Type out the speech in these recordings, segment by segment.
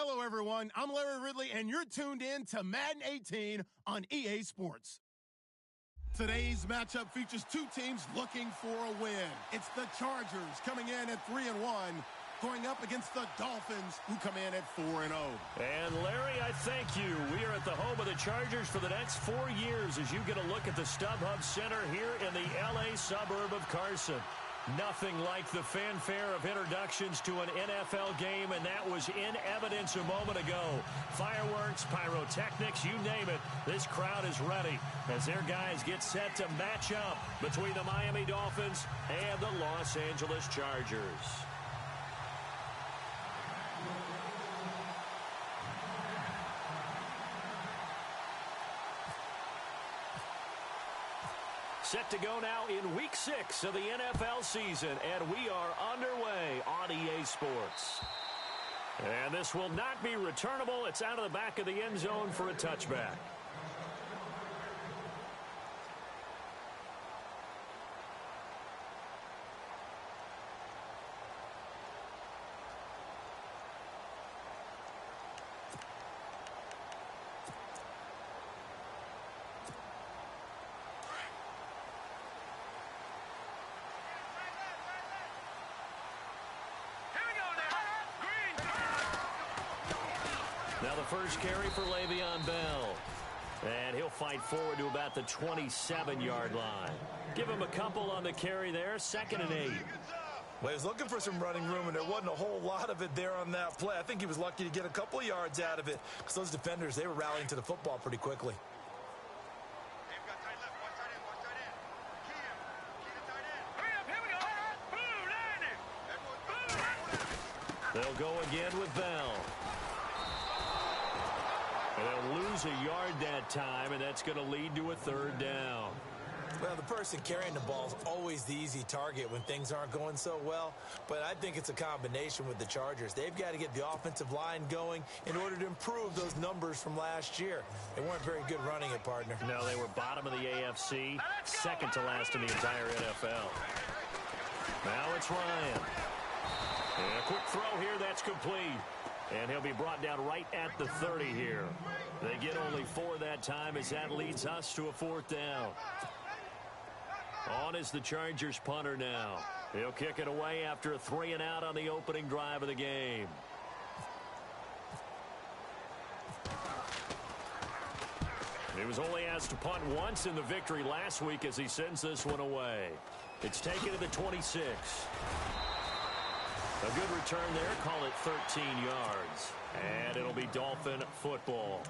Hello, everyone. I'm Larry Ridley, and you're tuned in to Madden 18 on EA Sports. Today's matchup features two teams looking for a win. It's the Chargers coming in at 3-1, going up against the Dolphins, who come in at 4-0. And Larry, I thank you. We are at the home of the Chargers for the next 4 years as you get a look at the StubHub Center here in the L.A. suburb of Carson. Nothing like the fanfare of introductions to an NFL game, and that was in evidence a moment ago. Fireworks, pyrotechnics, you name it. This crowd is ready as their guys get set to match up between the Miami Dolphins and the Los Angeles Chargers. Set to go now in Week 6 of the NFL season, and we are underway on EA Sports. And this will not be returnable. It's out of the back of the end zone for a touchback. Now the first carry for Le'Veon Bell. And he'll fight forward to about the 27-yard line. Give him a couple on the carry there, 2nd and 8. Well, he was looking for some running room, and there wasn't a whole lot of it there on that play. I think he was lucky to get a couple of yards out of it because those defenders, they were rallying to the football pretty quickly. They'll go again with Bell. They'll lose a yard that time, and that's going to lead to a 3rd down. Well, the person carrying the ball is always the easy target when things aren't going so well. But I think it's a combination with the Chargers. They've got to get the offensive line going in order to improve those numbers from last year. They weren't very good running it, partner. No, they were bottom of the AFC, second to last in the entire NFL. Now it's Ryan. And a quick throw here, that's complete. And he'll be brought down right at the 30 here. They get only 4 that time as that leads us to a 4th down. On is the Chargers punter now. He'll kick it away after a 3-and-out on the opening drive of the game. He was only asked to punt once in the victory last week as he sends this one away. It's taken to the 26. A good return there, call it 13 yards. And it'll be Dolphin football.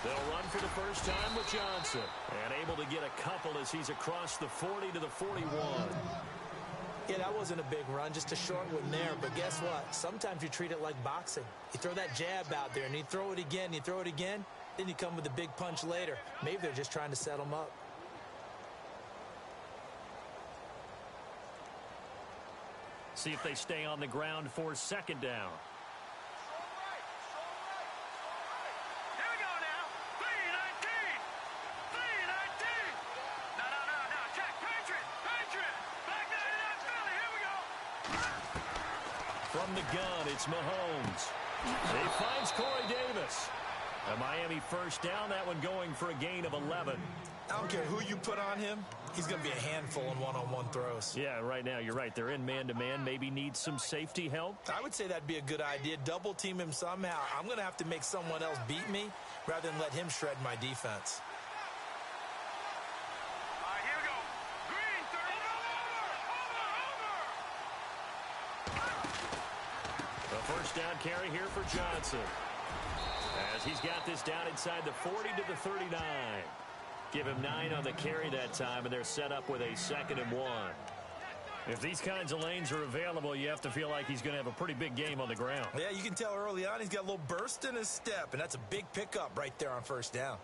They'll run for the first time with Johnson. And able to get a couple as he's across the 40 to the 41. Yeah, that wasn't a big run, just a short one there. But guess what? Sometimes you treat it like boxing. You throw that jab out there, and you throw it again, you throw it again, then you come with a big punch later. Maybe they're just trying to set him up. See if they stay on the ground for 2nd down. From the gun, it's Mahomes. He finds Corey Davis. A Miami 1st down, that one going for a gain of 11. I don't care who you put on him. He's going to be a handful in one-on-one throws. Yeah, right now, you're right. They're in man-to-man. Maybe need some safety help. I would say that'd be a good idea. Double team him somehow. I'm going to have to make someone else beat me rather than let him shred my defense. First down carry here for Johnson. As he's got this down inside the 40 to the 39. Give him 9 on the carry that time, and they're set up with a 2nd and 1. If these kinds of lanes are available, you have to feel like he's going to have a pretty big game on the ground. Yeah, you can tell early on he's got a little burst in his step, and that's a big pickup right there on first down.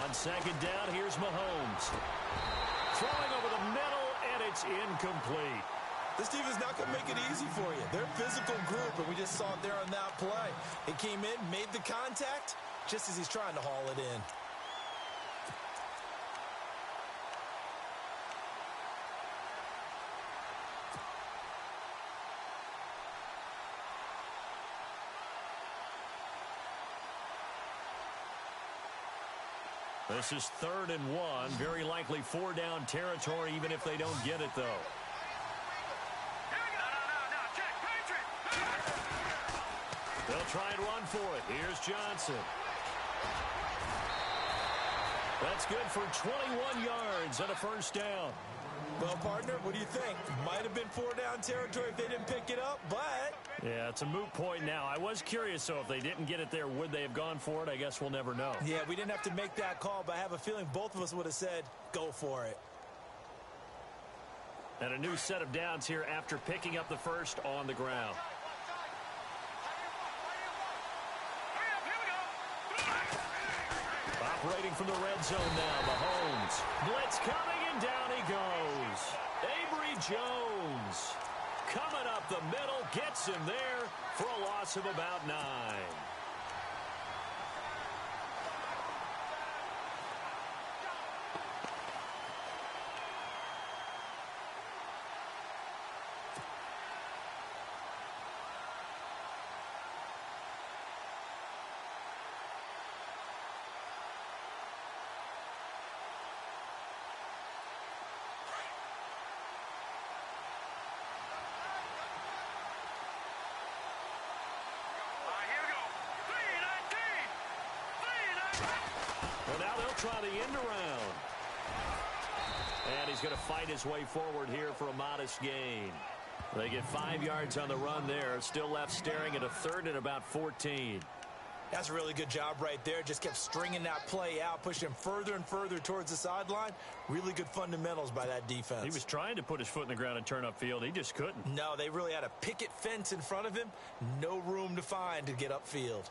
On second down, here's Mahomes. Throwing over the middle, and it's incomplete. This team is not going to make it easy for you. They're a physical group, and we just saw it there on that play. It came in, made the contact, just as he's trying to haul it in. This is 3rd and 1. Very likely 4-down territory, even if they don't get it, though. They'll try and run for it. Here's Johnson. That's good for 21 yards and a first down. Well, partner, what do you think? Might have been 4-down territory if they didn't pick it up, but... Yeah, it's a moot point now. I was curious, so if they didn't get it there, would they have gone for it? I guess we'll never know. Yeah, we didn't have to make that call, but I have a feeling both of us would have said, go for it. And a new set of downs here after picking up the first on the ground. Operating from the red zone now, Mahomes. Blitz coming, and down he goes. Avery Jones coming up the middle, gets him there for a loss of about 9. Well, now they'll try the end around. And he's going to fight his way forward here for a modest gain. They get 5 yards on the run there. Still left staring at a 3rd and about 14. That's a really good job right there. Just kept stringing that play out, pushing him further and further towards the sideline. Really good fundamentals by that defense. He was trying to put his foot in the ground and turn upfield. He just couldn't. No, they really had a picket fence in front of him. No room to find to get upfield.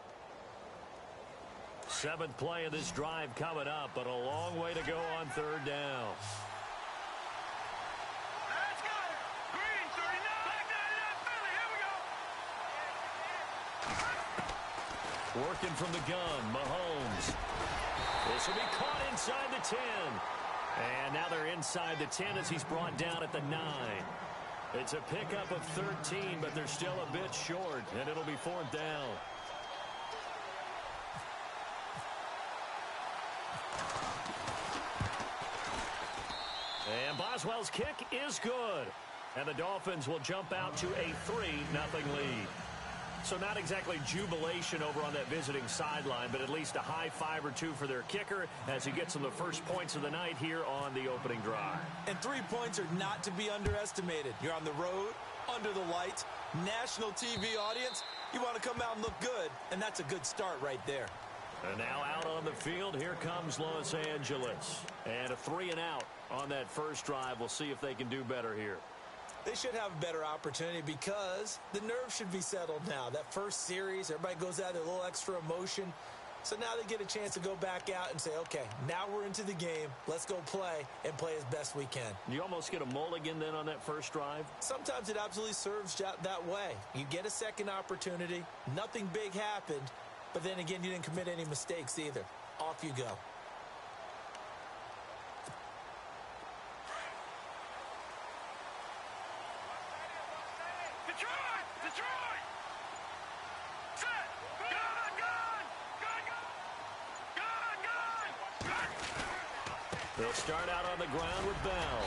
7th play of this drive coming up, but a long way to go on 3rd down. Let's go! Green, 39, back 99, Philly, here we go! Working from the gun, Mahomes. This will be caught inside the 10. And now they're inside the 10 as he's brought down at the 9. It's a pickup of 13, but they're still a bit short, and it'll be 4th down. And Boswell's kick is good. And the Dolphins will jump out to a 3-0 lead. So not exactly jubilation over on that visiting sideline, but at least a high 5 or 2 for their kicker as he gets them the first points of the night here on the opening drive. And 3 points are not to be underestimated. You're on the road, under the lights, national TV audience. You want to come out and look good, and that's a good start right there. And now out on the field, here comes Los Angeles. And a 3-and-out on that first drive. We'll see if they can do better here. They should have a better opportunity because the nerves should be settled now. That first series, everybody goes out with a little extra emotion. So now they get a chance to go back out and say, okay, now we're into the game. Let's go play and play as best we can. You almost get a mulligan then on that first drive? Sometimes it absolutely serves that way. You get a second opportunity. Nothing big happened. But then again, you didn't commit any mistakes either. Off you go. Detroit! Detroit! Set! Gun! Gun! Gun! Gun! Gun! They'll start out on the ground with Bell.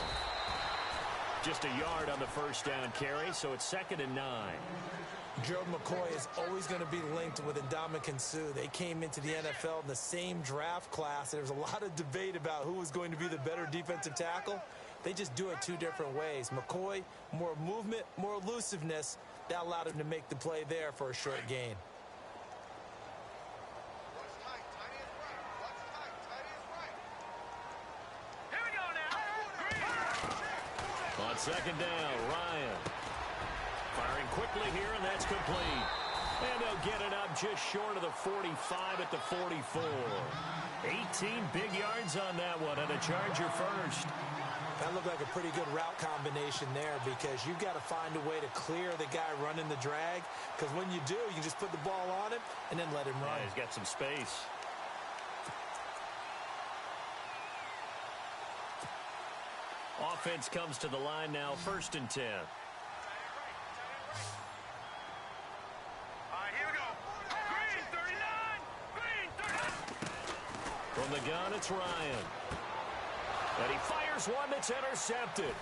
Just a yard on the first down carry, so it's 2nd and 9. Gerald McCoy is always going to be linked with Ndamukong Suh. They came into the NFL in the same draft class, and there was a lot of debate about who was going to be the better defensive tackle. They just do it two different ways. McCoy, more movement, more elusiveness. That allowed him to make the play there for a short gain. Here we go now. On second down, Ryan. Firing quickly here, and that's complete. And they'll get it up just short of the 45 at the 44. 18 big yards on that one, and a Charger first. That looked like a pretty good route combination there because you've got to find a way to clear the guy running the drag, because when you do, you just put the ball on him and then let him run. Yeah, he's got some space. Offense comes to the line now, 1st and 10. Green 39. Green 39. From the gun, it's Ryan. And he fires one that's intercepted.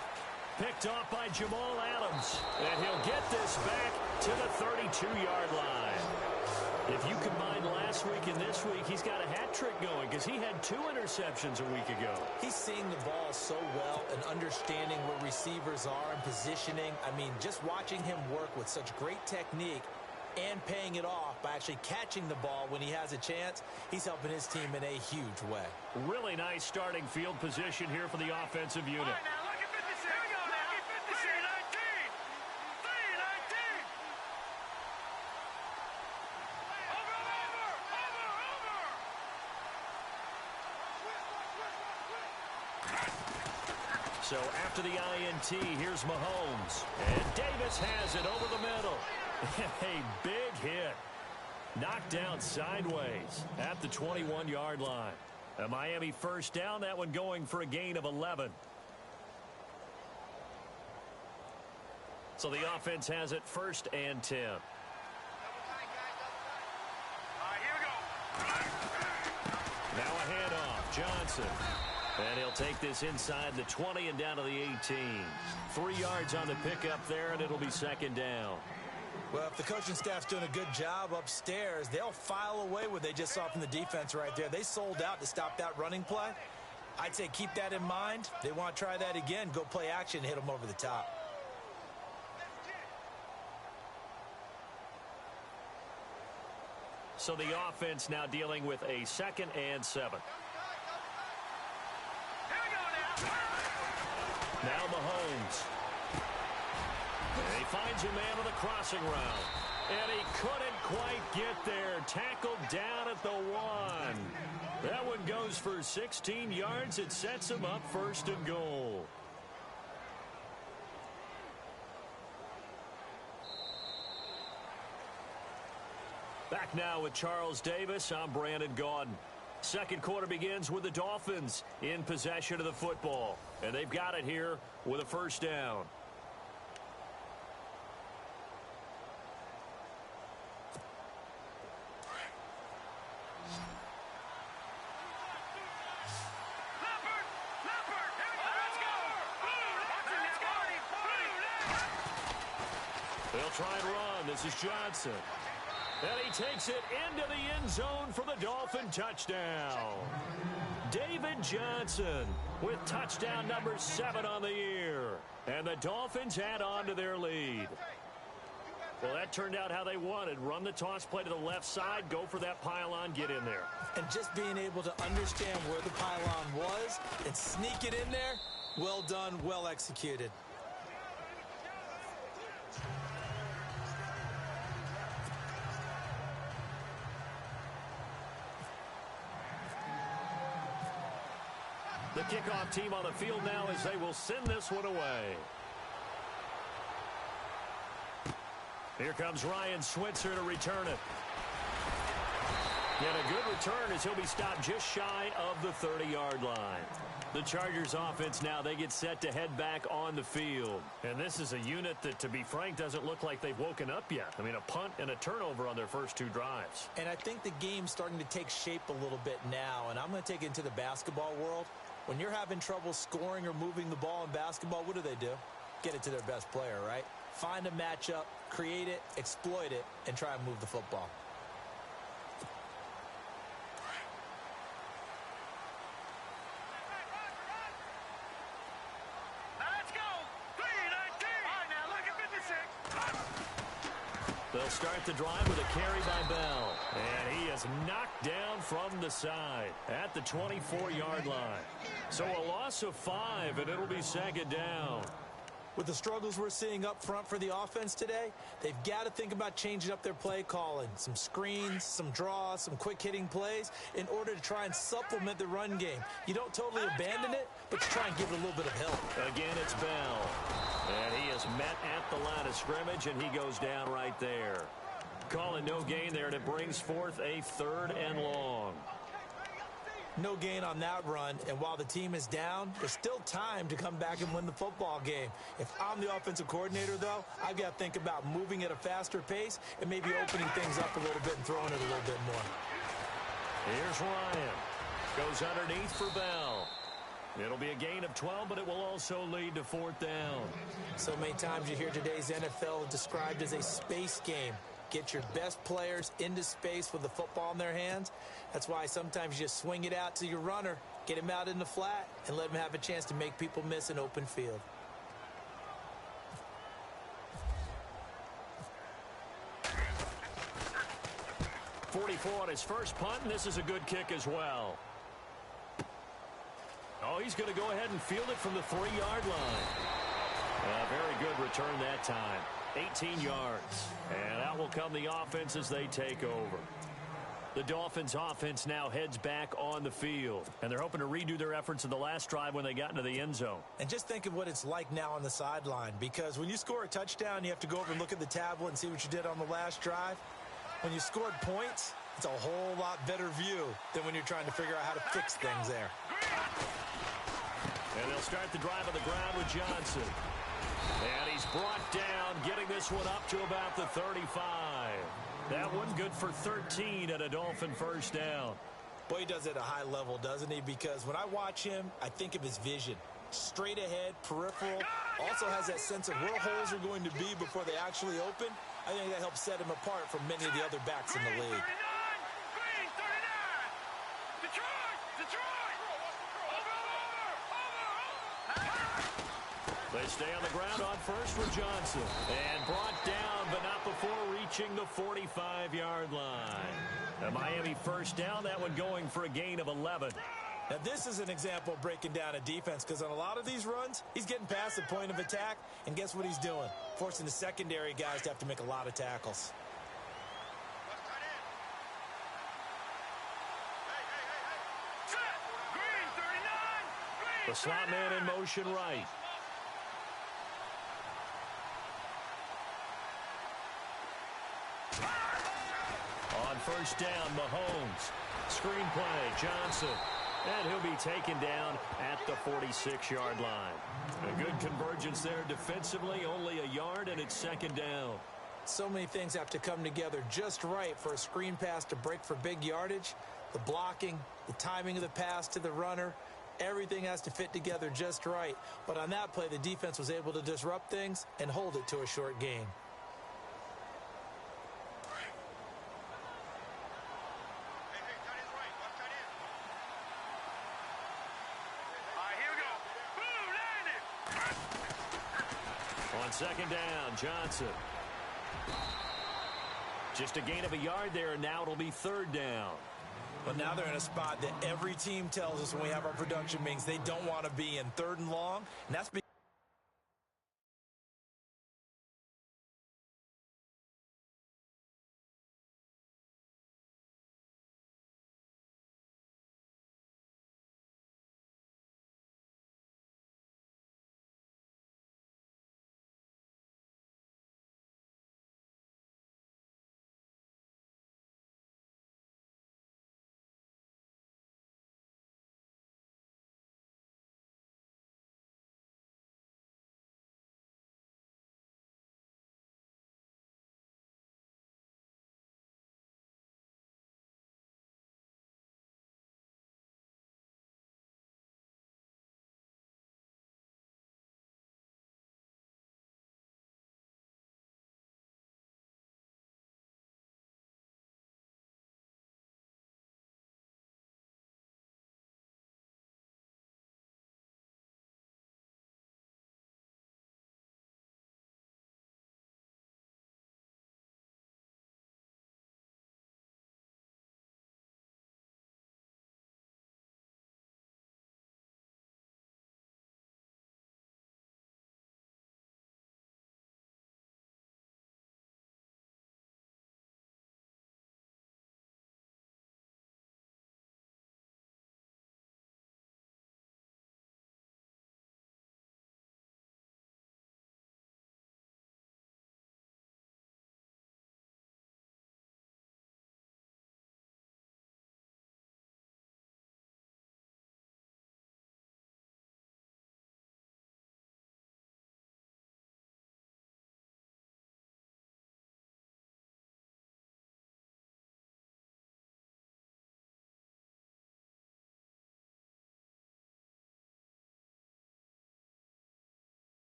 Picked off by Jamal Adams. And he'll get this back to the 32-yard line. If you combine last week and this week, he's got a hat trick going because he had 2 interceptions a week ago. He's seeing the ball so well and understanding where receivers are and positioning. I mean, just watching him work with such great technique and paying it off by actually catching the ball when he has a chance, he's helping his team in a huge way. Really nice starting field position here for the offensive unit. All right, now look at 56. Here we go now. 319. 319. Over. So after the INT, here's Mahomes. And Davis has it over the middle. A big hit. Knocked down sideways at the 21-yard line. A Miami first down, that one going for a gain of 11. So the offense has it 1st and 10. All right, here we go. Now a handoff, Johnson. And he'll take this inside the 20 and down to the 18. 3 yards on the pickup there, and it'll be 2nd down. Well, if the coaching staff's doing a good job upstairs, they'll file away what they just saw from the defense right there. They sold out to stop that running play. I'd say keep that in mind. They want to try that again. Go play action and hit them over the top. So the offense now dealing with a 2nd and 7. Here we go now. Now Mahomes. And he finds a man on the crossing route. And he couldn't quite get there. Tackled down at the 1. That one goes for 16 yards. It sets him up 1st and goal. Back now with Charles Davis. I'm Brandon Gaudin. Second quarter begins with the Dolphins in possession of the football. And they've got it here with a 1st down. They'll try and run. This is Johnson. And he takes it into the end zone for the Dolphin touchdown. David Johnson with touchdown number 7 on the year. And the Dolphins add on to their lead. Well, that turned out how they wanted. Run the toss play to the left side, go for that pylon, get in there. And just being able to understand where the pylon was and sneak it in there, well done, well executed. The kickoff team on the field now as they will send this one away. Here comes Ryan Switzer to return it. And a good return as he'll be stopped just shy of the 30-yard line. The Chargers offense now, they get set to head back on the field. And this is a unit that, to be frank, doesn't look like they've woken up yet. I mean, a punt and a turnover on their first 2 drives. And I think the game's starting to take shape a little bit now. And I'm going to take it into the basketball world. When you're having trouble scoring or moving the ball in basketball, what do? Get it to their best player, right? Find a matchup, create it, exploit it, and try and move the football. Let's go. 3-19. All right, now look at 56. They'll start the drive with a carry by Bell. And he is knocked down from the side at the 24-yard line. So a loss of 5, and it'll be second down. With the struggles we're seeing up front for the offense today, they've got to think about changing up their play calling. Some screens, some draws, some quick-hitting plays in order to try and supplement the run game. You don't totally abandon it, but you try and give it a little bit of help. Again, it's Bell. And he is met at the line of scrimmage, and he goes down right there. Calling no gain there, and it brings forth a 3rd and long. No gain on that run, and while the team is down, there's still time to come back and win the football game. If I'm the offensive coordinator, though, I've got to think about moving at a faster pace and maybe opening things up a little bit and throwing it a little bit more. Here's Ryan. Goes underneath for Bell. It'll be a gain of 12, but it will also lead to 4th down. So many times you hear today's NFL described as a space game. Get your best players into space with the football in their hands. That's why sometimes you just swing it out to your runner, get him out in the flat, and let him have a chance to make people miss an open field. .44 on his first punt, and this is a good kick as well. Oh, he's going to go ahead and field it from the 3-yard line. A very good return that time. 18 yards. And out will come the offense as they take over. The Dolphins offense now heads back on the field. And they're hoping to redo their efforts in the last drive when they got into the end zone. And just think of what it's like now on the sideline. Because when you score a touchdown, you have to go over and look at the tablet and see what you did on the last drive. When you scored points, it's a whole lot better view than when you're trying to figure out how to fix things there. And they'll start the drive on the ground with Johnson. And he's brought down, getting this one up to about the 35. That one good for 13 and a Dolphin first down. Boy, he does it at a high level, doesn't he? Because when I watch him, I think of his vision. Straight ahead, peripheral. Also has that sense of where holes are going to be before they actually open. I think that helps set him apart from many of the other backs in the league. Green 39. Detroit. They stay on the ground on first with Johnson. And brought down, but not before reaching the 45-yard line. A Miami first down, that one going for a gain of 11. Now, this is an example of breaking down a defense, because on a lot of these runs, he's getting past the point of attack, and guess what he's doing? Forcing the secondary guys to have to make a lot of tackles. The slot man in motion right. On first down, Mahomes. Screen play, Johnson. And he'll be taken down at the 46-yard line. A good convergence there defensively, only a yard, and it's second down. So many things have to come together just right for a screen pass to break for big yardage. The blocking, the timing of the pass to the runner, everything has to fit together just right. But on that play, the defense was able to disrupt things and hold it to a short gain. On second down, Johnson. Just a gain of a yard there, and now it'll be third down. But now they're in a spot that every team tells us when we have our production meetings they don't want to be in, 3rd and long, and that's because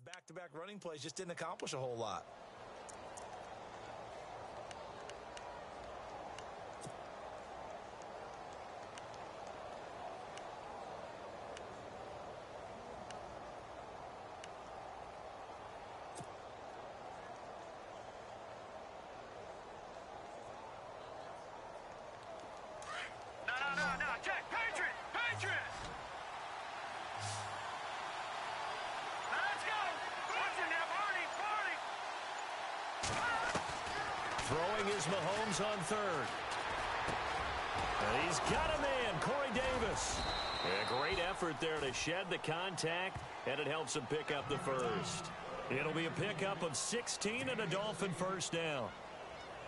back-to-back running plays just didn't accomplish a whole lot. No, check, Patriot! Let's go! Watch it now, Barney! Throwing is Mahomes on third. And he's got a man, Corey Davis. A great effort there to shed the contact, and it helps him pick up the first. It'll be a pickup of 16 and a Dolphin first down.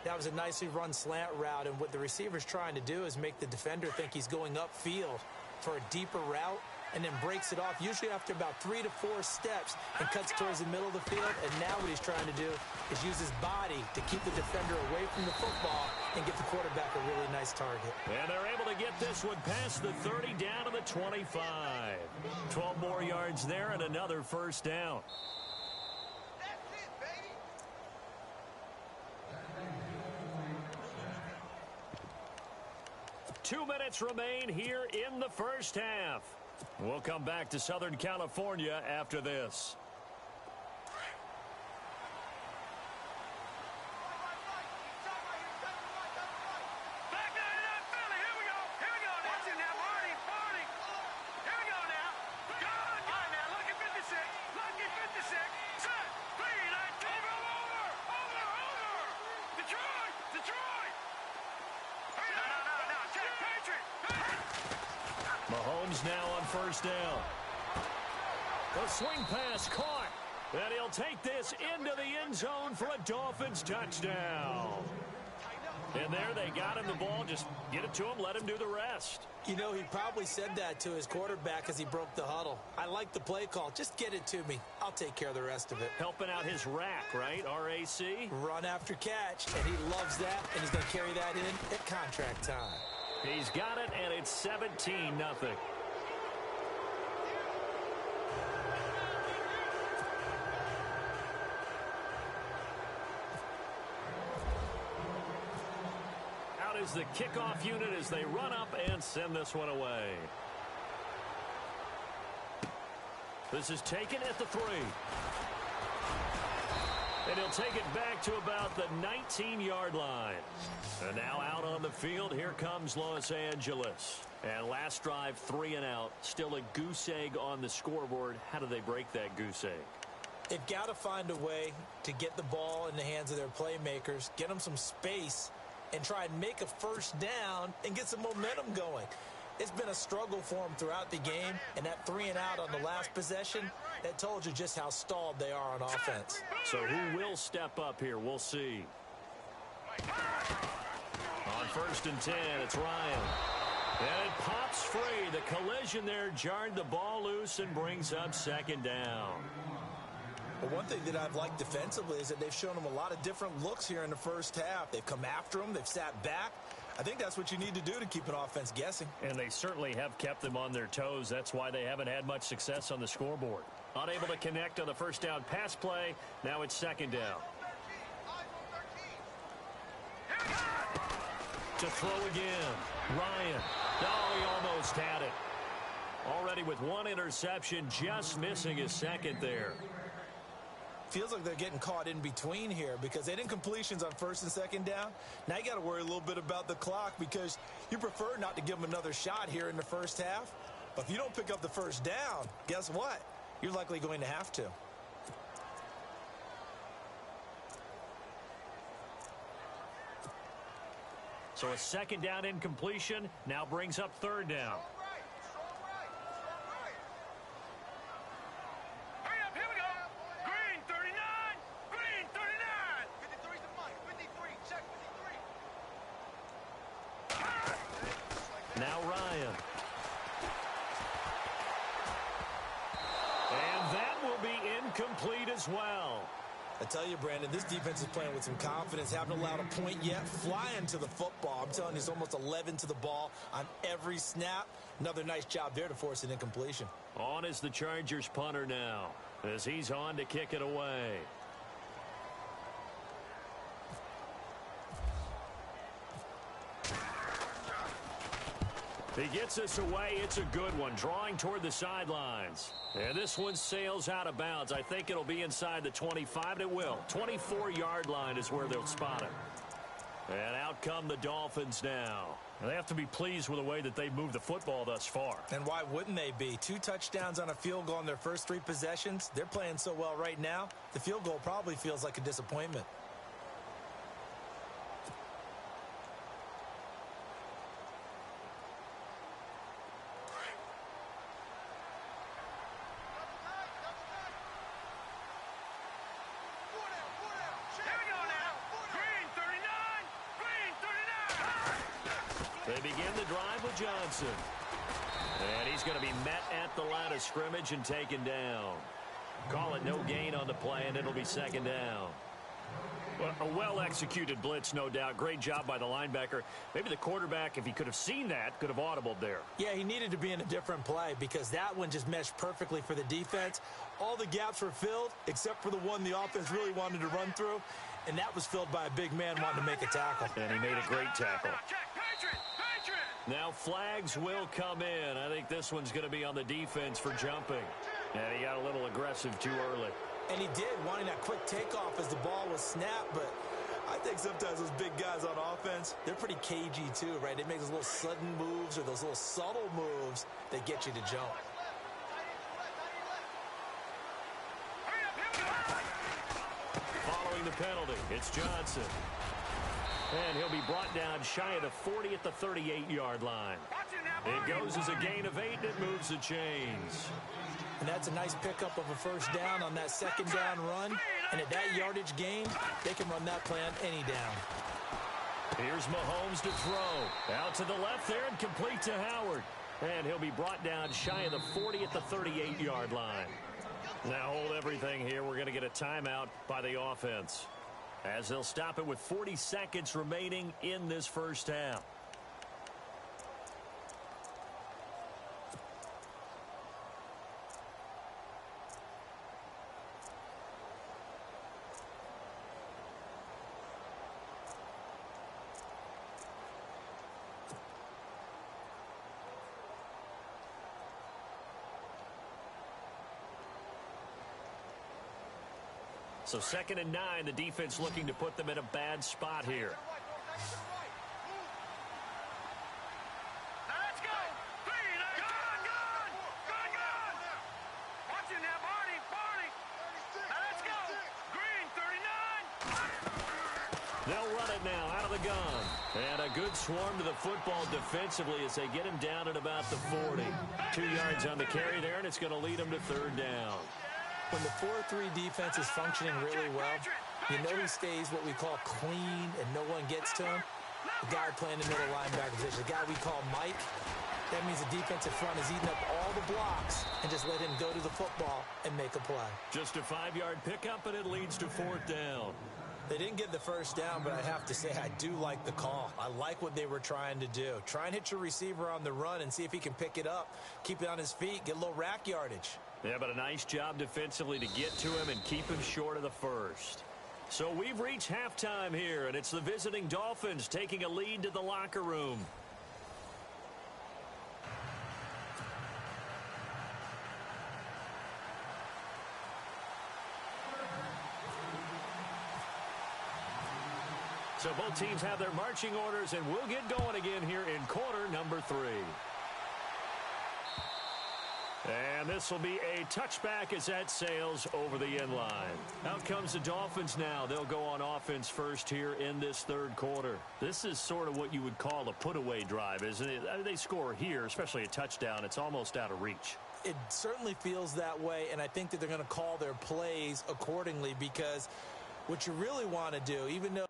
That was a nicely run slant route, and what the receiver's trying to do is make the defender think he's going upfield for a deeper route, and then breaks it off, usually after about 3 to 4 steps, and cuts towards the middle of the field. And now what he's trying to do is use his body to keep the defender away from the football and give the quarterback a really nice target. And they're able to get this one past the 30 down to the 25. 12 more yards there and another first down. 2 minutes remain here in the first half. We'll come back to Southern California after this. Back down to that Philly. Here we go. Watch it now, Barney. Here we go now. Good. All right, now, lucky 56. Set. 3-19. Over. Detroit. No. Check, Patriot. Mahomes now on first down. The swing pass caught. And he'll take this into the end zone for a Dolphins touchdown. And there they got him the ball. Just get it to him, let him do the rest. You know, he probably said that to his quarterback as he broke the huddle. I like the play call. Just get it to me. I'll take care of the rest of it. Helping out his rack, right? RAC? Run after catch, and he loves that, and he's going to carry that in at contract time. He's got it, and it's 17-0. Out is the kickoff unit as they run up and send this one away. This is taken at the 3. And he'll take it back to about the 19-yard line. And now out on the field, here comes Los Angeles. And last drive, 3 and out. Still a goose egg on the scoreboard. How do they break that goose egg? They've got to find a way to get the ball in the hands of their playmakers, get them some space, and try and make a first down and get some momentum going. It's been a struggle for them throughout the game, and that 3 and out on the last possession, that told you just how stalled they are on offense. So who will step up here? We'll see. On 1st and 10, it's Ryan. And it pops free. The collision there jarred the ball loose and brings up 2nd down. Well, one thing that I've liked defensively is that they've shown them a lot of different looks here in the first half. They've come after them. They've sat back. I think that's what you need to do to keep an offense guessing. And they certainly have kept them on their toes. That's why they haven't had much success on the scoreboard. Unable to connect on the first down pass play. Now it's 2nd down. To throw again. Ryan. Oh, he almost had it. Already with 1 interception, just missing his 2nd there. Feels like they're getting caught in between here because they didn't completions on 1st and 2nd down. Now you got to worry a little bit about the clock because you prefer not to give them another shot here in the first half. But if you don't pick up the first down, guess what? You're likely going to have to. So a 2nd down incompletion now brings up 3rd down. Now Ryan. And that will be incomplete as well. I tell you, Brandon, this defense is playing with some confidence. Haven't allowed a point yet. Flying to the football. I'm telling you, it's almost 11 to the ball on every snap. Another nice job there to force an incompletion. On is the Chargers punter now. as he's on to kick it away. He gets this away. It's a good one, drawing toward the sidelines. And this one sails out of bounds. I think it'll be inside the 25, and it will. 24-yard line is where they'll spot it. And out come the Dolphins now. And they have to be pleased with the way that they've moved the football thus far. And why wouldn't they be? 2 touchdowns on a field goal in their first 3 possessions. They're playing so well right now, the field goal probably feels like a disappointment. They begin the drive with Johnson. And he's going to be met at the line of scrimmage and taken down. Call it no gain on the play, and it'll be second down. Well, a well-executed blitz, no doubt. Great job by the linebacker. Maybe the quarterback, if he could have seen that, could have audibled there. Yeah, he needed to be in a different play because that one just meshed perfectly for the defense. All the gaps were filled except for the one the offense really wanted to run through, and that was filled by a big man wanting to make a tackle. And he made a great tackle. Now flags will come in. I think this one's going to be on the defense for jumping. And he got a little aggressive too early. And he did, wanting that quick takeoff as the ball was snapped. But I think sometimes those big guys on offense, they're pretty cagey too, right? They make those little sudden moves or those little subtle moves that get you to jump. Following the penalty, it's Johnson. And he'll be brought down shy of the 40 at the 38-yard line. It goes as a gain of 8, and it moves the chains. And that's a nice pickup of a first down on that second down run. And at that yardage gain, they can run that play on any down. Here's Mahomes to throw. Out to the left there and complete to Howard. And he'll be brought down shy of the 40 at the 38-yard line. Now hold everything here. We're going to get a timeout by the offense, as they'll stop it with 40 seconds remaining in this first half. So 2nd and 9, the defense looking to put them in a bad spot here. Let's go. Green, gone. Watch it now, Barney. Now let's go. Green, 39. They'll run it now out of the gun. And a good swarm to the football defensively as they get him down at about the 40. 2 yards on the carry there, and it's going to lead them to 3rd down. When the 4-3 defense is functioning really well, you know he stays what we call clean and no one gets to him. The guy playing the middle linebacker position, the guy we call Mike, that means the defensive front is eating up all the blocks and just let him go to the football and make a play. Just a 5-yard pickup, and it leads to 4th down. They didn't get the first down, but I have to say I do like the call. I like what they were trying to do. Try and hit your receiver on the run and see if he can pick it up, keep it on his feet, get a little rack yardage. Yeah, but a nice job defensively to get to him and keep him short of the first. So we've reached halftime here, and it's the visiting Dolphins taking a lead to the locker room. So both teams have their marching orders, and we'll get going again here in quarter number 3. And this will be a touchback as that sails over the end line. Out comes the Dolphins now. They'll go on offense first here in this 3rd quarter. This is sort of what you would call a put-away drive, isn't it? I mean, they score here, especially a touchdown. It's almost out of reach. It certainly feels that way, and I think that they're going to call their plays accordingly, because what you really want to do, even though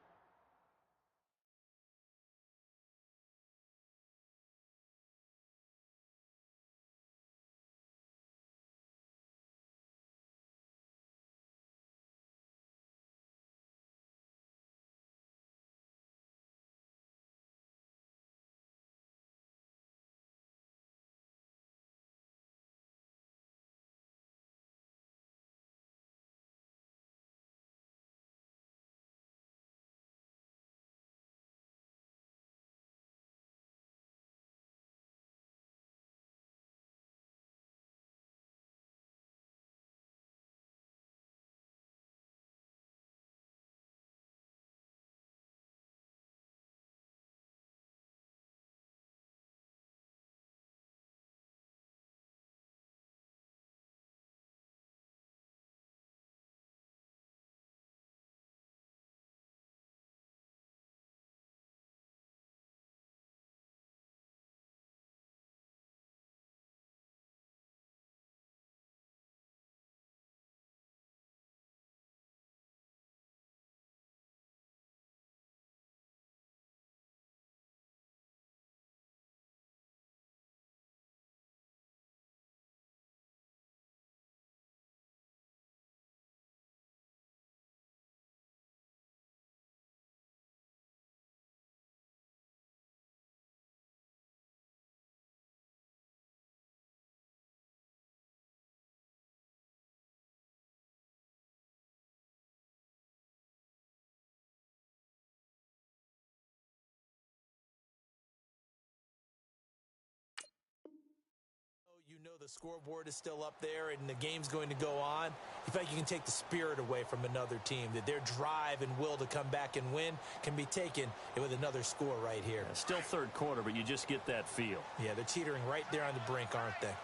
even though the scoreboard is still up there and the game's going to go on, you feel like you can take the spirit away from another team, that their drive and will to come back and win can be taken with another score right here. Yeah, still third quarter, but you just get that feel. Yeah, they're teetering right there on the brink, aren't they?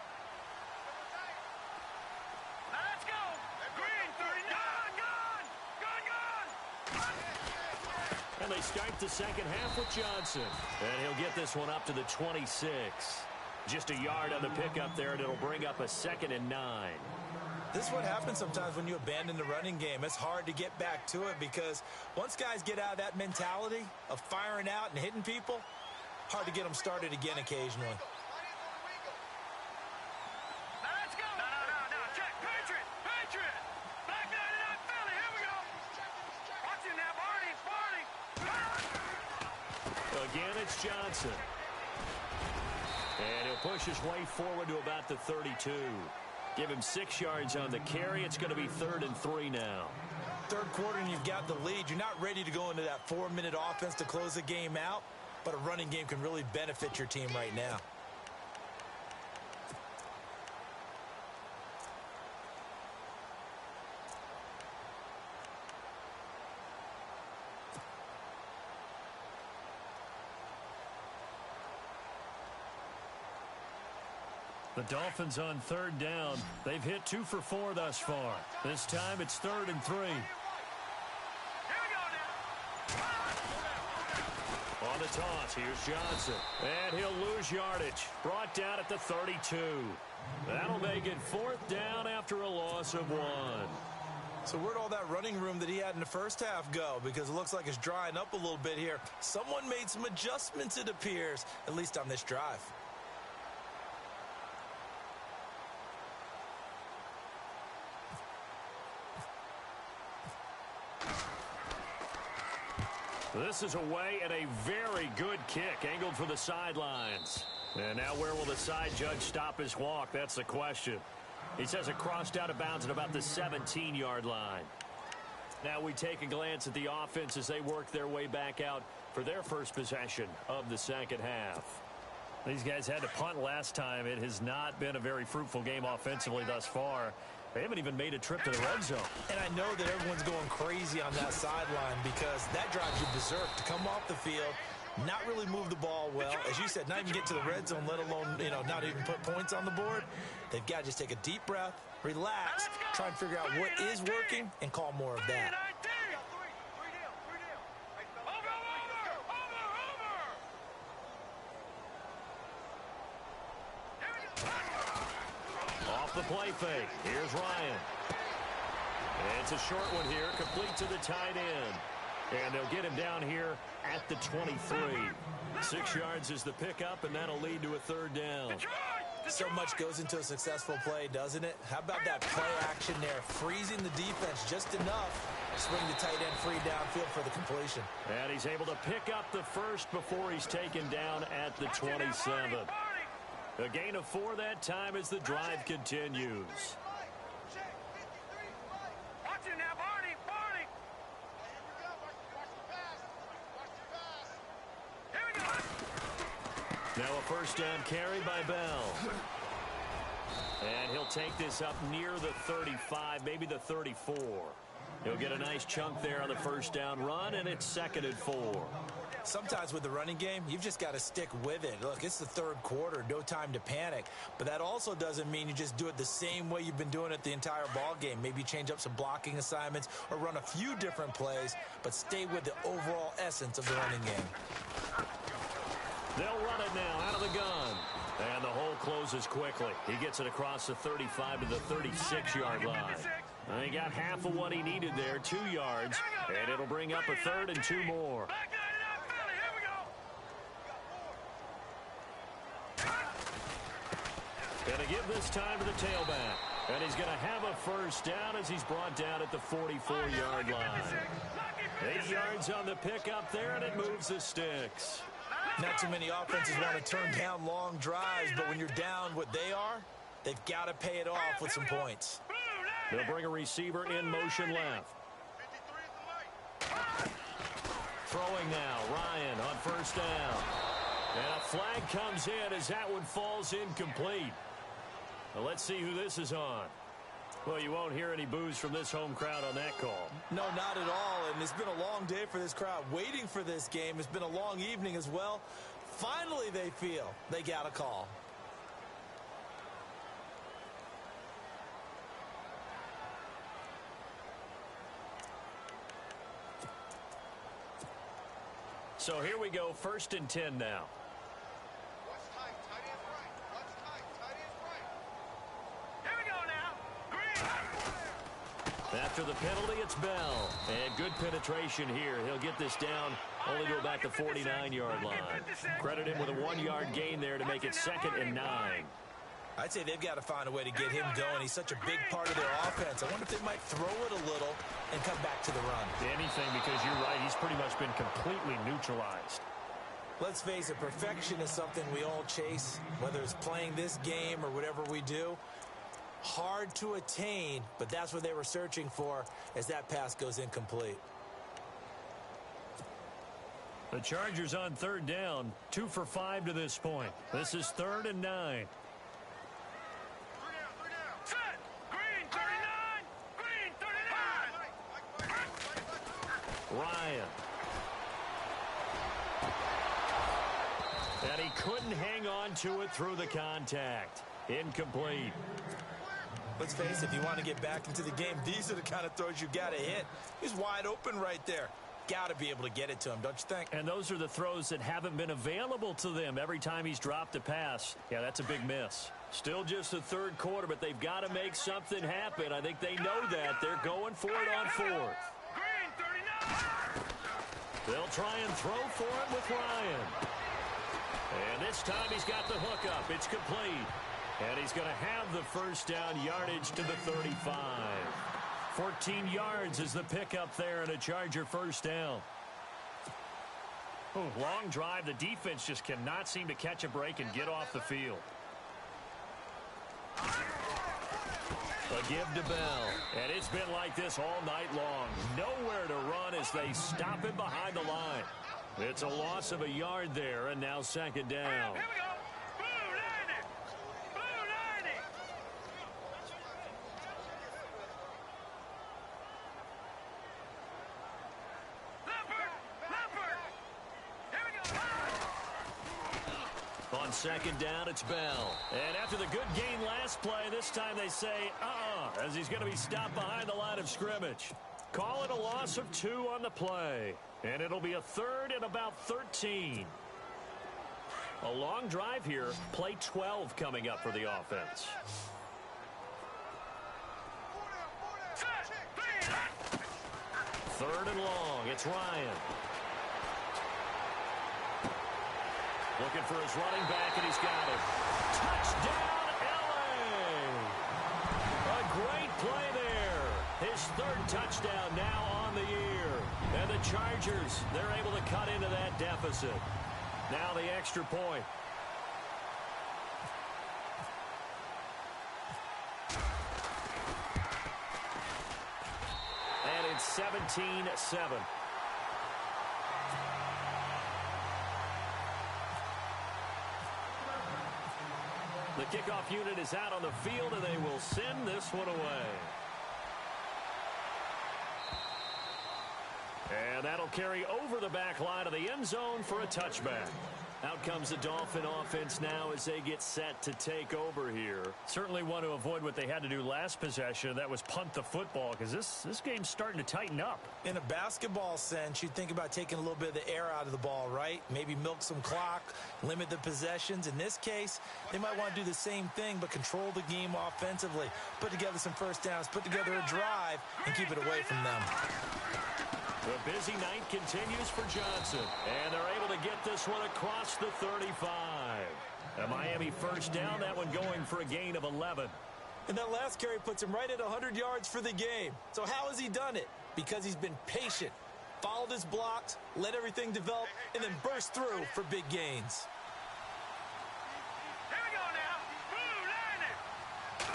Let's go. Green, 39. Gone. And they start the second half with Johnson. And he'll get this one up to the 26. Just a yard on the pickup there, and it'll bring up a 2nd and 9. This is what happens sometimes when you abandon the running game. It's hard to get back to it because once guys get out of that mentality of firing out and hitting people, hard to get them started again occasionally. Let's go. No. Check. Patriot. Back 99 Philly. Here we go. Watch it now, Barney. Again, it's Johnson. And he'll push his way forward to about the 32. Give him 6 yards on the carry. It's going to be 3rd and 3 now. Third quarter and you've got the lead. You're not ready to go into that 4-minute offense to close the game out, but a running game can really benefit your team right now. The Dolphins on 3rd down. They've hit 2 for 4 thus far. This time it's 3rd and 3. Here we go now. On the toss, here's Johnson. And he'll lose yardage. Brought down at the 32. That'll make it 4th down after a loss of 1. So where'd all that running room that he had in the first half go? Because it looks like it's drying up a little bit here. Someone made some adjustments, it appears, at least on this drive. This is away and a very good kick, angled for the sidelines. And now where will the side judge stop his walk? That's the question. He says it crossed out of bounds at about the 17-yard line. Now we take a glance at the offense as they work their way back out for their first possession of the second half. These guys had to punt last time. It has not been a very fruitful game offensively thus far. They haven't even made a trip to the red zone. And I know that everyone's going crazy on that sideline because that drive you deserve to come off the field, not really move the ball well. As you said, not even get to the red zone, let alone, not even put points on the board. They've got to just take a deep breath, relax, try and figure out what is working, and call more of that. Off the play fake. Here's Ryan. It's a short one here, complete to the tight end. And they'll get him down here at the 23. 6 yards is the pickup, and that'll lead to a 3rd down. So much goes into a successful play, doesn't it? How about that play action there? Freezing the defense just enough. Swing the tight end free downfield for the completion. And he's able to pick up the first before he's taken down at the 27. A gain of 4 that time as the drive continues. Watch it now, Barney. Here we go. Now a first down carry by Bell. And he'll take this up near the 35, maybe the 34. He'll get a nice chunk there on the first down run, and it's 2nd and 4. Sometimes with the running game, you've just got to stick with it. Look, it's the third quarter, no time to panic. But that also doesn't mean you just do it the same way you've been doing it the entire ball game. Maybe change up some blocking assignments or run a few different plays, but stay with the overall essence of the running game. They'll run it now out of the gun. And the hole closes quickly. He gets it across the 35 to the 36-yard line. And he got half of what he needed there, 2 yards. And it'll bring up a 3rd and 2 more. Going to give this time to the tailback. And he's going to have a first down as he's brought down at the 44-yard line. 8 yards on the pickup there, and it moves the sticks. Not too many offenses want to turn down long drives, but when you're down what they are, they've got to pay it off with some points. They'll bring a receiver in motion left. Throwing now, Ryan on first down. And a flag comes in as that one falls incomplete. Well, let's see who this is on. Well, you won't hear any boos from this home crowd on that call. No, not at all. And it's been a long day for this crowd waiting for this game. It's been a long evening as well. Finally, they feel they got a call. So here we go, 1st and 10 now. Here we go now. Green. After the penalty, it's Bell. And good penetration here. He'll get this down only to about the 49-yard line. Credit him with a 1-yard gain there to make it 2nd and 9. I'd say they've got to find a way to get him going. He's such a big part of their offense. I wonder if they might throw it a little and come back to the run. Anything, because you're right. He's pretty much been completely neutralized. Let's face it, perfection is something we all chase, whether it's playing this game or whatever we do. Hard to attain, but that's what they were searching for as that pass goes incomplete. The Chargers on 3rd down, 2 for 5 to this point. This is 3rd and 9. Set. Green 39. Green 39. Ryan. And he couldn't hang on to it through the contact. Incomplete. Let's face it, if you want to get back into the game, these are the kind of throws you got to hit. He's wide open right there. Got to be able to get it to him, don't you think? And those are the throws that haven't been available to them every time he's dropped a pass. Yeah, that's a big miss. Still just the 3rd quarter, but they've got to make something happen. I think they know that. They're going for it on 4th. Green 39. They'll try and throw for it with Ryan. And this time he's got the hook up. It's complete. And he's going to have the 1st down yardage to the 35. 14 yards is the pickup there and a Charger 1st down. Long drive. The defense just cannot seem to catch a break and get off the field. A give to Bell. And it's been like this all night long. Nowhere to run as they stop him behind the line. It's a loss of a yard there, and now 2nd down. Here we go. Blue 90. Blue 90. Leopard. Here we go. On 2nd down, it's Bell. And after the good gain last play, this time they say, as he's going to be stopped behind the line of scrimmage. Call it a loss of 2 on the play. And it'll be a 3rd and about 13. A long drive here. Play 12 coming up for the offense. Set. 3rd and long. It's Ryan. Looking for his running back, and he's got it. Touchdown, L.A. A great play there. His 3rd touchdown now on the year. And the Chargers, they're able to cut into that deficit. Now the extra point. And it's 17-7. The kickoff unit is out on the field, and they will send this one away. And that'll carry over the back line of the end zone for a touchback. Out comes the Dolphin offense now as they get set to take over here. Certainly want to avoid what they had to do last possession. That was punt the football, because this game's starting to tighten up. In a basketball sense, you'd think about taking a little bit of the air out of the ball, right? Maybe milk some clock, limit the possessions. In this case, they might want to do the same thing, but control the game offensively. Put together some 1st downs, put together a drive, and keep it away from them. The busy night continues for Johnson, and they're able to get this one across the 35. A Miami 1st down, that one going for a gain of 11. And that last carry puts him right at 100 yards for the game. So how has he done it? Because he's been patient, followed his blocks, let everything develop, and then burst through for big gains. Here we go now. Blue 90.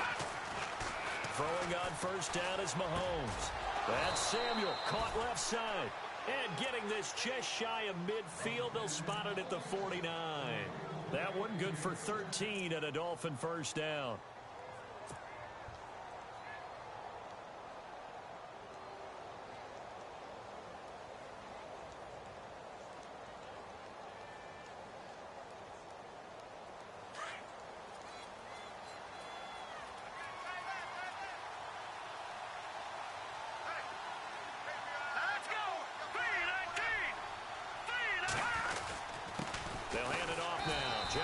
Throwing on 1st down is Mahomes. That's Samuel, caught left side. And getting this just shy of midfield, they'll spot it at the 49. That one good for 13 and a Dolphin 1st down.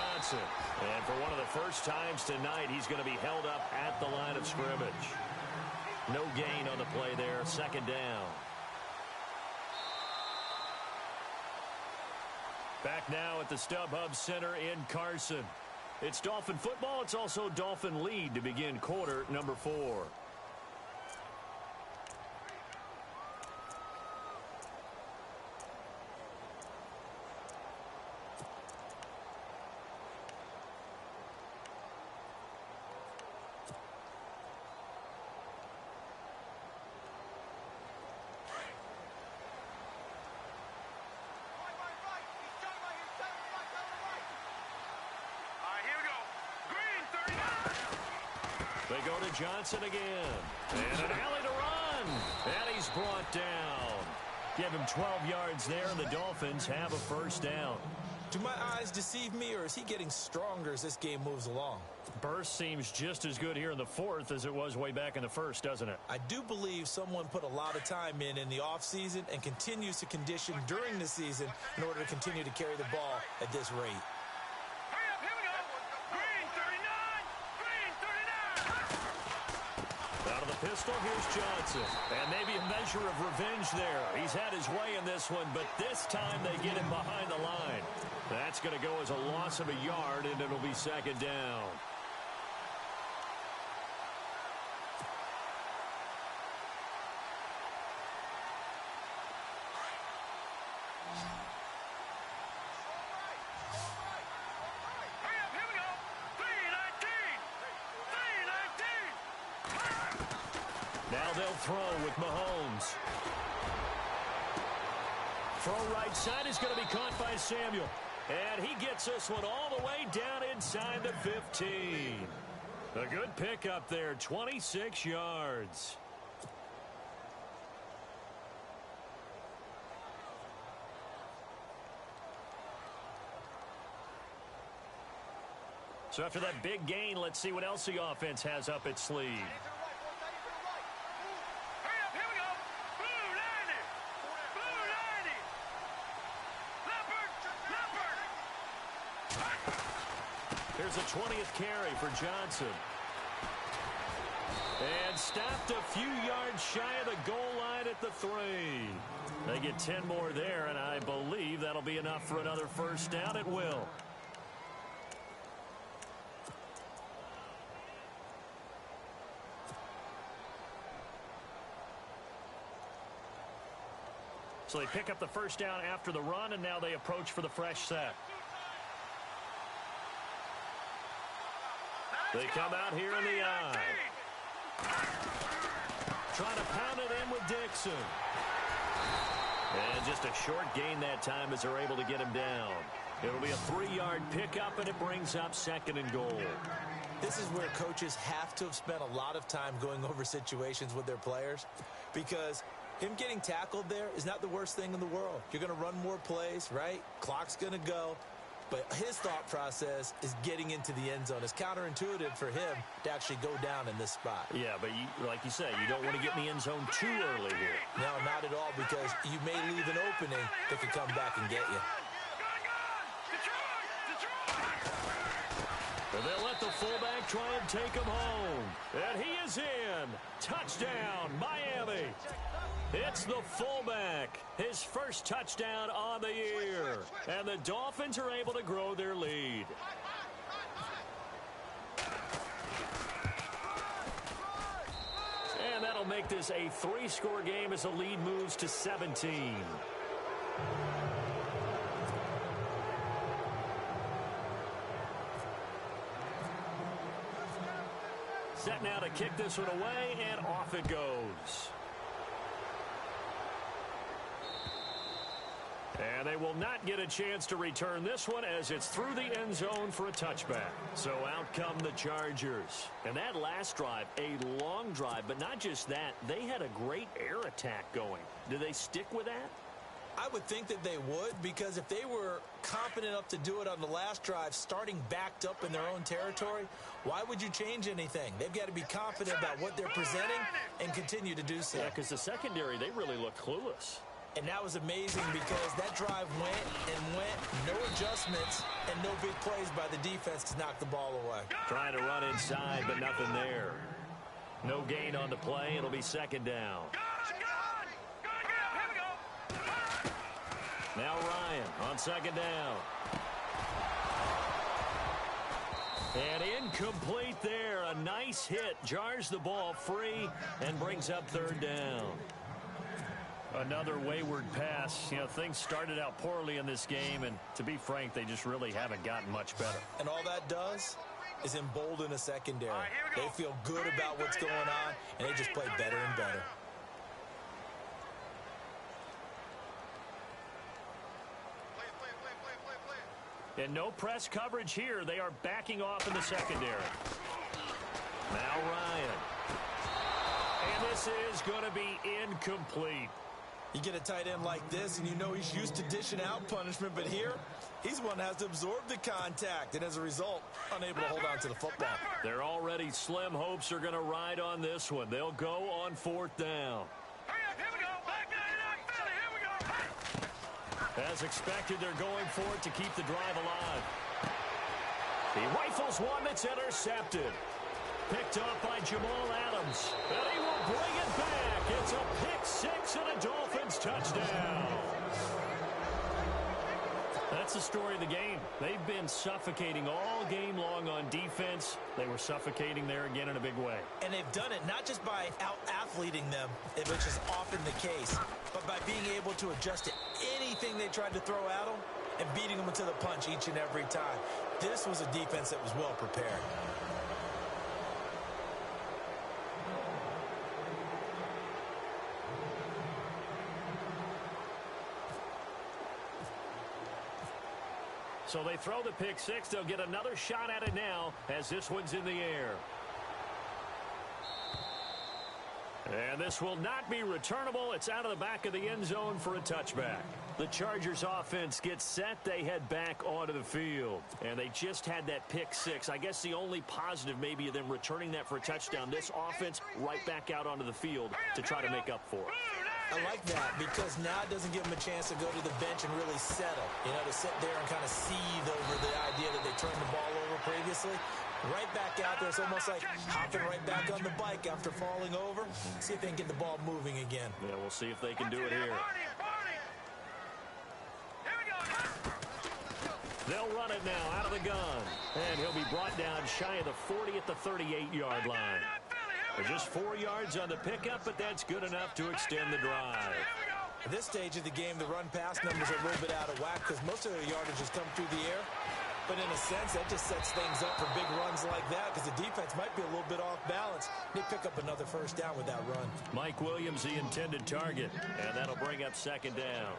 Johnson. And for one of the first times tonight, he's going to be held up at the line of scrimmage. No gain on the play there. Second down. Back now at the StubHub Center in Carson. It's Dolphin football. It's also Dolphin lead to begin quarter number 4. They go to Johnson again. And an alley to run. And he's brought down. Give him 12 yards there, and the Dolphins have a first down. Do my eyes deceive me, or is he getting stronger as this game moves along? Burst seems just as good here in the fourth as it was way back in the first, doesn't it? I do believe someone put a lot of time in the offseason and continues to condition during the season in order to continue to carry the ball at this rate. Pistol, here's Johnson. And maybe a measure of revenge there. He's had his way in this one, but this time they get him behind the line. That's going to go as a loss of a yard, and it'll be second down. Now they'll throw with Mahomes. Throw right side is going to be caught by Samuel. And he gets this one all the way down inside the 15. A good pickup there, 26 yards. So after that big gain, let's see what else the offense has up its sleeve. Here's a 20th carry for Johnson. And stopped a few yards shy of the goal line at the 3. They get 10 more there, and I believe that'll be enough for another first down. It will. So they pick up the first down after the run, and now they approach for the fresh set. They come out here in the eye. Trying to pound it in with Dixon. And just a short gain that time as they're able to get him down. It'll be a 3-yard pickup, and it brings up second and goal. This is where coaches have to have spent a lot of time going over situations with their players, because him getting tackled there is not the worst thing in the world. You're going to run more plays, right? Clock's going to go. But his thought process is getting into the end zone. It's counterintuitive for him to actually go down in this spot. Yeah, but like you say, you don't want to get in the end zone too early here. No, not at all, because you may leave an opening that could come back and get you. But they'll let the fullback try and take him home. And he is in. Touchdown, Miami. It's the fullback. His first touchdown on the year. And the Dolphins are able to grow their lead. And that'll make this a 3-score game as the lead moves to 17. Set now to kick this one away, and off it goes. And they will not get a chance to return this one as it's through the end zone for a touchback. So out come the Chargers. And that last drive, a long drive, but not just that, they had a great air attack going. Do they stick with that? I would think that they would, because if they were confident enough to do it on the last drive, starting backed up in their own territory, why would you change anything? They've got to be confident about what they're presenting and continue to do so. Yeah, because the secondary, they really look clueless. And that was amazing because that drive went and went, no adjustments, and no big plays by the defense to knock the ball away. Trying to run inside, but nothing there. No gain on the play. It'll be second down. Now Ryan on second down. And incomplete there. A nice hit. Jars the ball free and brings up third down. Another wayward pass. You know, things started out poorly in this game, and to be frank, they just really haven't gotten much better. And all that does is embolden a secondary. They feel good about what's going on, and they just play better and better. And no press coverage here. They are backing off in the secondary. Now Ryan. And this is going to be incomplete. You get a tight end like this, and you know he's used to dishing out punishment, but here, he's the one that has to absorb the contact, and as a result, unable to hold on to the football. Their already slim hopes are going to ride on this one. They'll go on fourth down. As expected, they're going for it to keep the drive alive. He rifles one that's intercepted. Picked up by Jamal Adams. And he will bring it back. It's a pick six and a Dolphins touchdown. That's the story of the game. They've been suffocating all game long on defense. They were suffocating there again in a big way. And they've done it not just by out-athleting them, which is often the case, but by being able to adjust to anything they tried to throw at them and beating them to the punch each and every time. This was a defense that was well prepared. So they throw the pick six. They'll get another shot at it now as this one's in the air. And this will not be returnable. It's out of the back of the end zone for a touchback. The Chargers offense gets set. They head back onto the field. And they just had that pick six. I guess the only positive maybe of them returning that for a touchdown. This offense right back out onto the field to try to make up for it. I like that because now it doesn't give them a chance to go to the bench and really settle. You know, to sit there and kind of seethe over the idea that they turned the ball over previously. Right back out there. It's almost like hopping right back on the bike after falling over. See if they can get the ball moving again. Yeah, we'll see if they can do it here. They'll run it now out of the gun. And he'll be brought down shy of the 40 at the 38-yard line. They're just 4 yards on the pickup, but that's good enough to extend the drive. At this stage of the game, the run-pass numbers are a little bit out of whack because most of their yardage has come through the air. But in a sense, that just sets things up for big runs like that because the defense might be a little bit off balance. They pick up another first down with that run. Mike Williams, the intended target, and that'll bring up second down.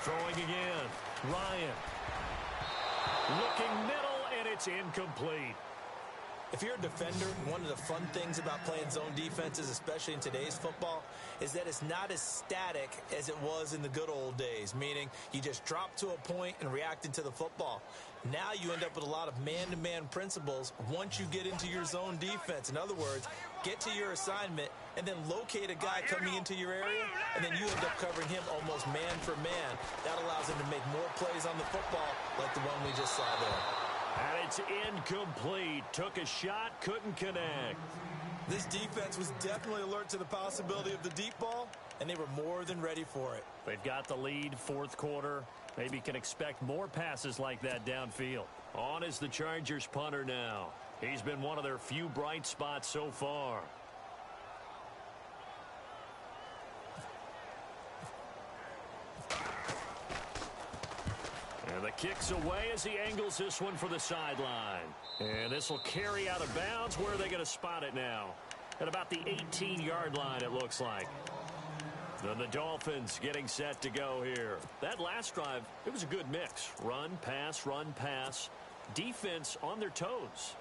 Throwing again. Ryan. Looking middle, and it's incomplete. If you're a defender, one of the fun things about playing zone defenses, especially in today's football, is that it's not as static as it was in the good old days, meaning you just drop to a point and react into the football. Now you end up with a lot of man-to-man principles once you get into your zone defense. In other words, get to your assignment and then locate a guy coming into your area, and then you end up covering him almost man for man. That allows him to make more plays on the football like the one we just saw there. And it's incomplete. Took a shot, couldn't connect. This defense was definitely alert to the possibility of the deep ball, and they were more than ready for it. They've got the lead, fourth quarter. Maybe can expect more passes like that downfield. On is the Chargers punter now. He's been one of their few bright spots so far. And the kick's away as he angles this one for the sideline. And this will carry out of bounds. Where are they going to spot it now? At about the 18-yard line, it looks like. Then the Dolphins getting set to go here. That last drive, it was a good mix. Run, pass, defense on their toes.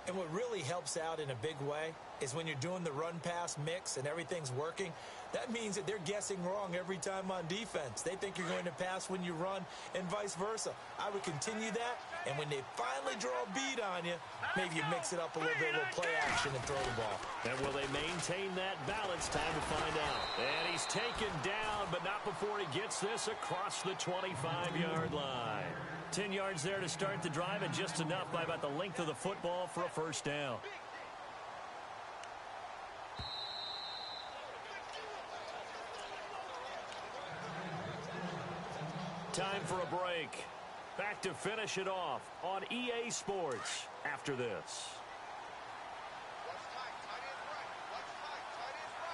And what really helps out in a big way is when you're doing the run-pass mix and everything's working, that means that they're guessing wrong every time on defense. They think you're going to pass when you run and vice versa. I would continue that, and when they finally draw a beat on you, maybe you mix it up a little bit, a little play action and throw the ball. And will they maintain that balance? Time to find out. And he's taken down, but not before he gets this across the 25-yard line. 10 yards there to start the drive, and just enough by about the length of the football for a first down. Time for a break. Back to finish it off on EA Sports after this.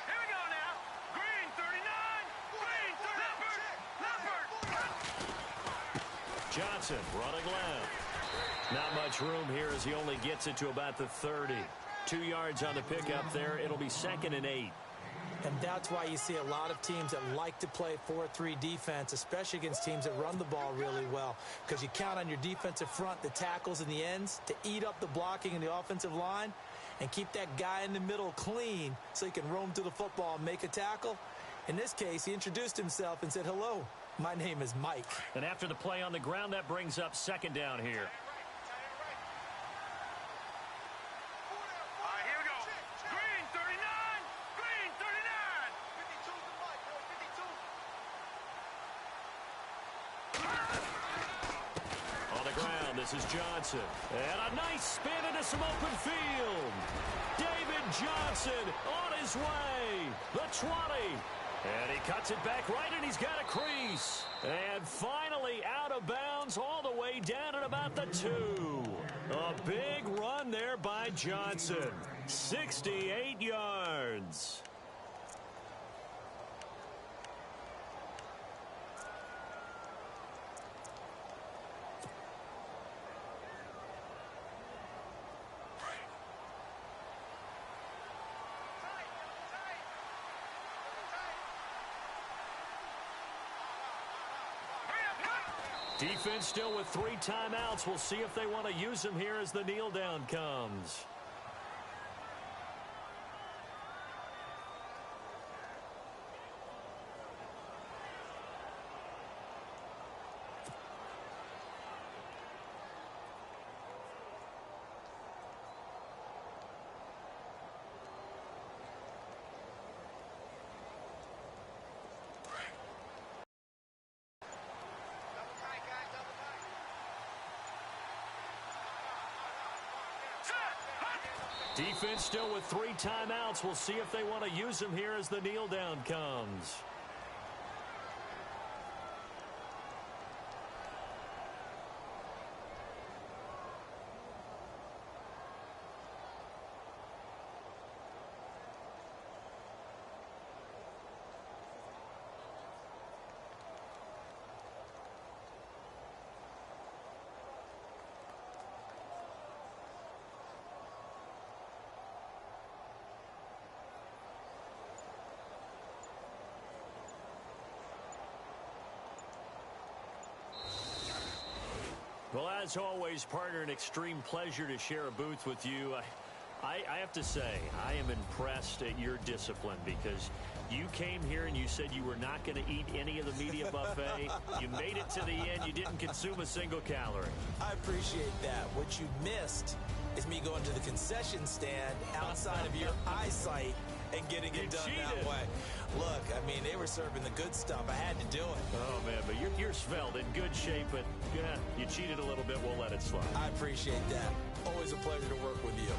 Here we go now. Green 39. Green 30. Leopard. Johnson running left. Not much room here as he only gets it to about the 30. 2 yards on the pickup there. It'll be 2nd and 8. And that's why you see a lot of teams that like to play 4-3 defense, especially against teams that run the ball really well, because you count on your defensive front, the tackles and the ends, to eat up the blocking in the offensive line and keep that guy in the middle clean so he can roam through the football and make a tackle. In this case, he introduced himself and said, "Hello, my name is Mike." And after the play on the ground, that brings up 2nd down here. All right, here we go. Green 39. Green 39. 52's the mic, bro. 52. On the ground, this is Johnson. And a nice spin into some open field. David Johnson on his way. The 20. And he cuts it back right, and he's got a crease. And finally out of bounds all the way down at about the 2. A big run there by Johnson. 68 yards. Defense still with 3 timeouts. We'll see if they want to use them here as the kneel down comes. Defense still with 3 timeouts. We'll see if they want to use them here as the kneel down comes. Well, as always, partner, an extreme pleasure to share a booth with you. I have to say, I am impressed at your discipline, because you came here and you said you were not going to eat any of the media buffet. You made it to the end. You didn't consume a single calorie. I appreciate that. What you missed is me going to the concession stand outside of your eyesight and getting it done that way. Look, I mean, they were serving the good stuff. I had to do it. Oh, man, but you're svelte, in good shape, but yeah, you cheated a little bit. We'll let it slide. I appreciate that. Always a pleasure to work with you.